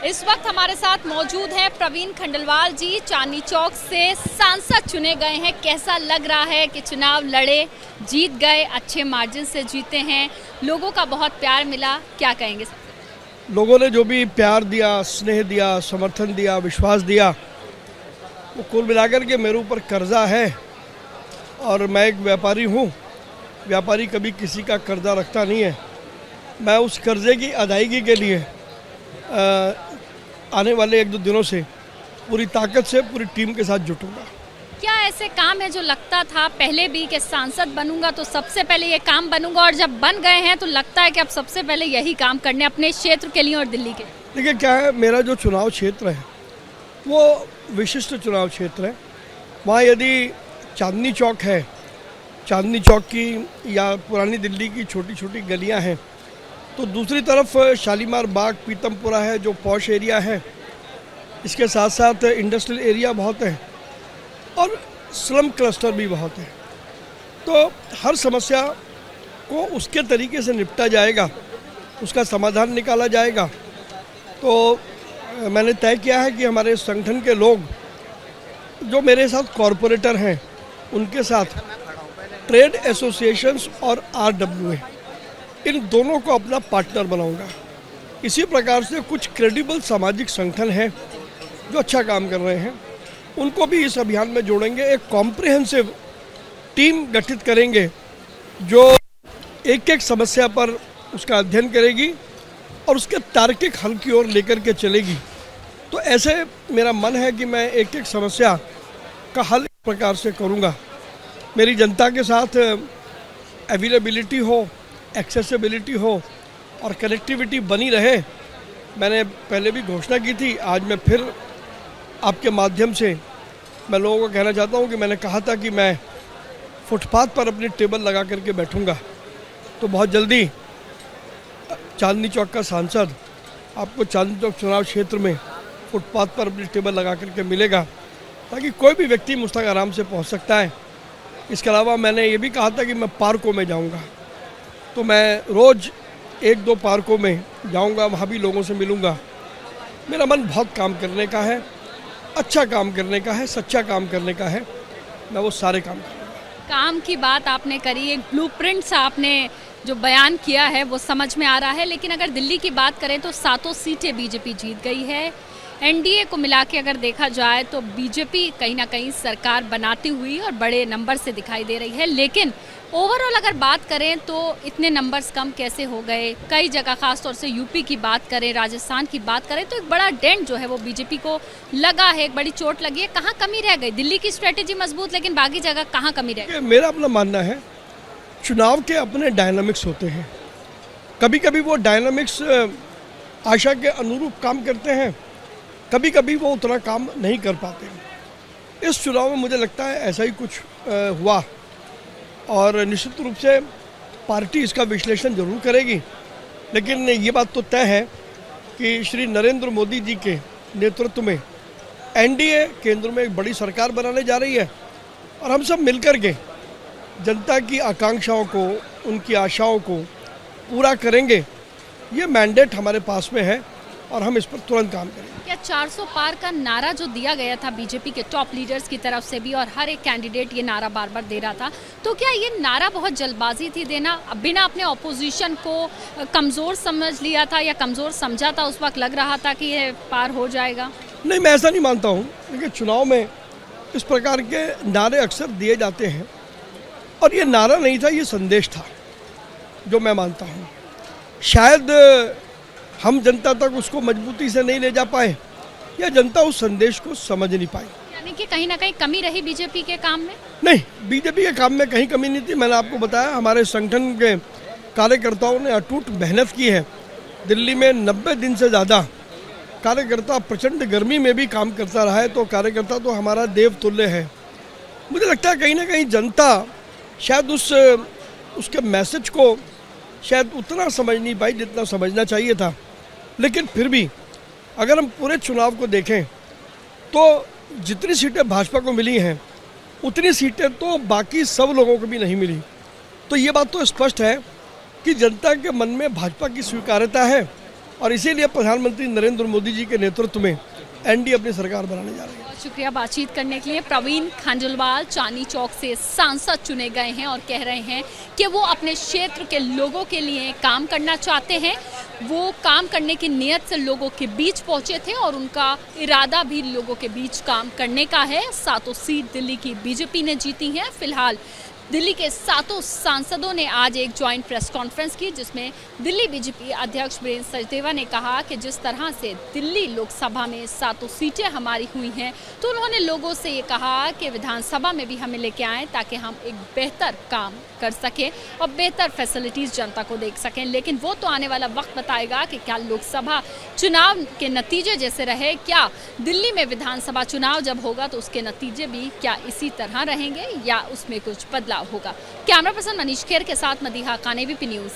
इस वक्त हमारे साथ मौजूद है प्रवीण खंडेलवाल जी, चांदनी चौक से सांसद चुने गए हैं। कैसा लग रहा है कि चुनाव लड़े, जीत गए, अच्छे मार्जिन से जीते हैं, लोगों का बहुत प्यार मिला, क्या कहेंगे? लोगों ने जो भी प्यार दिया, स्नेह दिया, समर्थन दिया, विश्वास दिया, वो कुल मिलाकर के मेरे ऊपर कर्जा है। और मैं एक व्यापारी हूँ। व्यापारी कभी किसी का कर्जा रखता नहीं है। मैं उस कर्जे की अदायगी के लिए आने वाले 1-2 दिनों से पूरी ताकत से पूरी टीम के साथ जुटूंगा। क्या ऐसे काम है जो लगता था पहले भी कि सांसद बनूंगा तो सबसे पहले ये काम बनूंगा, और जब बन गए हैं तो लगता है कि अब सबसे पहले यही काम करने अपने क्षेत्र के लिए और दिल्ली के? देखिए क्या है, मेरा जो चुनाव क्षेत्र है वो विशिष्ट चुनाव क्षेत्र है। वहाँ यदि चांदनी चौक है, चांदनी चौक की या पुरानी दिल्ली की छोटी छोटी गलियाँ हैं, तो दूसरी तरफ शालीमार बाग, पीतमपुरा है जो पॉश एरिया है। इसके साथ साथ इंडस्ट्रियल एरिया बहुत है और स्लम क्लस्टर भी बहुत है। तो हर समस्या को उसके तरीके से निपटा जाएगा, उसका समाधान निकाला जाएगा। तो मैंने तय किया है कि हमारे संगठन के लोग जो मेरे साथ कॉरपोरेटर हैं, उनके साथ ट्रेड एसोसिएशंस और RWA, इन दोनों को अपना पार्टनर बनाऊंगा। इसी प्रकार से कुछ क्रेडिबल सामाजिक संगठन हैं जो अच्छा काम कर रहे हैं, उनको भी इस अभियान में जोड़ेंगे। एक कॉम्प्रिहेंसिव टीम गठित करेंगे जो एक एक समस्या पर उसका अध्ययन करेगी और उसके तार्किक हल की ओर लेकर के चलेगी। तो ऐसे मेरा मन है कि मैं एक एक समस्या का हल इस प्रकार से करूँगा। मेरी जनता के साथ अवेलेबिलिटी हो, एक्सेसिबिलिटी हो और कनेक्टिविटी बनी रहे। मैंने पहले भी घोषणा की थी, आज मैं फिर आपके माध्यम से मैं लोगों को कहना चाहता हूं कि मैंने कहा था कि मैं फुटपाथ पर अपनी टेबल लगा करके बैठूंगा। तो बहुत जल्दी चांदनी चौक का सांसद आपको चांदनी चौक चुनाव क्षेत्र में फुटपाथ पर अपनी टेबल लगा करके मिलेगा, ताकि कोई भी व्यक्ति मुझ तक आराम से पहुंच सकता है। इसके अलावा मैंने ये भी कहा था कि मैं पार्कों में जाऊंगा, तो मैं रोज़ 1-2 पार्कों में जाऊंगा, वहाँ भी लोगों से मिलूंगा। मेरा मन बहुत काम करने का है, अच्छा काम करने का है, सच्चा काम करने का है। मैं वो सारे काम करूँगा। काम की बात आपने करी, एक ब्लूप्रिंट सा आपने जो बयान किया है वो समझ में आ रहा है। लेकिन अगर दिल्ली की बात करें तो 7 सीटें बीजेपी जीत गई है। एनडीए को मिला के अगर देखा जाए तो बीजेपी कहीं ना कहीं सरकार बनाती हुई और बड़े नंबर से दिखाई दे रही है। लेकिन ओवरऑल अगर बात करें तो इतने नंबर्स कम कैसे हो गए? कई जगह, खासतौर से यूपी की बात करें, राजस्थान की बात करें, तो एक बड़ा डेंट जो है वो बीजेपी को लगा है, एक बड़ी चोट लगी है। कहाँ कमी रह गई? दिल्ली की स्ट्रेटेजी मजबूत, लेकिन बाकी जगह कहाँ कमी रह गई? मेरा अपना मानना है, चुनाव के अपने डायनामिक्स होते हैं। कभी कभी वो डायनामिक्स आशा के अनुरूप काम करते हैं, कभी कभी वो उतना काम नहीं कर पाते। इस चुनाव में मुझे लगता है ऐसा ही कुछ हुआ, और निश्चित रूप से पार्टी इसका विश्लेषण जरूर करेगी। लेकिन ये बात तो तय है कि श्री नरेंद्र मोदी जी के नेतृत्व में एनडीए केंद्र में एक बड़ी सरकार बनाने जा रही है, और हम सब मिलकर के जनता की आकांक्षाओं को, उनकी आशाओं को पूरा करेंगे। ये मैंडेट हमारे पास में है और हम इस पर तुरंत काम करेंगे। क्या 400 पार का नारा जो दिया गया था बीजेपी के टॉप लीडर्स की तरफ से भी, और हर एक कैंडिडेट ये नारा बार बार दे रहा था, तो क्या ये नारा बहुत जल्दबाजी थी देना? बिना अपने ऑपोजिशन को कमज़ोर समझ लिया था या कमज़ोर समझा था? उस वक्त लग रहा था कि ये पार हो जाएगा? नहीं, मैं ऐसा नहीं मानता हूँ। देखिए, चुनाव में इस प्रकार के नारे अक्सर दिए जाते हैं, और ये नारा नहीं था, ये संदेश था जो मैं मानता हूँ। शायद हम जनता तक उसको मजबूती से नहीं ले जा पाए, या जनता उस संदेश को समझ नहीं पाई। यानी कि कहीं ना कहीं कमी रही बीजेपी के काम में? नहीं, बीजेपी के काम में कहीं कमी नहीं थी। मैंने आपको बताया, हमारे संगठन के कार्यकर्ताओं ने अटूट मेहनत की है। दिल्ली में 90 दिन से ज़्यादा कार्यकर्ता प्रचंड गर्मी में भी काम करता रहा है, तो कार्यकर्ता तो हमारा देव तुल्य है। मुझे लगता है कहीं ना कहीं जनता शायद उसके मैसेज को शायद उतना समझ नहीं पाई जितना समझना चाहिए था। लेकिन फिर भी अगर हम पूरे चुनाव को देखें तो जितनी सीटें भाजपा को मिली हैं, उतनी सीटें तो बाकी सब लोगों को भी नहीं मिली। तो ये बात तो स्पष्ट है कि जनता के मन में भाजपा की स्वीकार्यता है और इसीलिए प्रधानमंत्री नरेंद्र मोदी जी के नेतृत्व में एनडीए अपनी सरकार बनाने जा रही है। बहुत शुक्रिया बातचीत करने के लिए। प्रवीण खंडेलवाल चांदनी चौक से सांसद चुने गए हैं और कह रहे हैं कि वो अपने क्षेत्र के लोगों के लिए काम करना चाहते हैं। वो काम करने की नीयत से लोगों के बीच पहुंचे थे और उनका इरादा भी लोगों के बीच काम करने का है। 7 सीट दिल्ली की बीजेपी ने जीती हैं। फिलहाल दिल्ली के 7 सांसदों ने आज एक ज्वाइंट प्रेस कॉन्फ्रेंस की, जिसमें दिल्ली बीजेपी अध्यक्ष वीरेंद्र सचदेवा ने कहा कि जिस तरह से दिल्ली लोकसभा में 7 सीटें हमारी हुई हैं, तो उन्होंने लोगों से ये कहा कि विधानसभा में भी हमें लेके आएं ताकि हम एक बेहतर काम कर सकें और बेहतर फैसिलिटीज़ जनता को देख सकें। लेकिन वो तो आने वाला वक्त बताएगा कि क्या लोकसभा चुनाव के नतीजे जैसे रहे, क्या दिल्ली में विधानसभा चुनाव जब होगा तो उसके नतीजे भी क्या इसी तरह रहेंगे या उसमें कुछ बदलाव होगा। कैमरा पर्सन मनीष खेर के साथ मदीहा खान, ABP न्यूज़।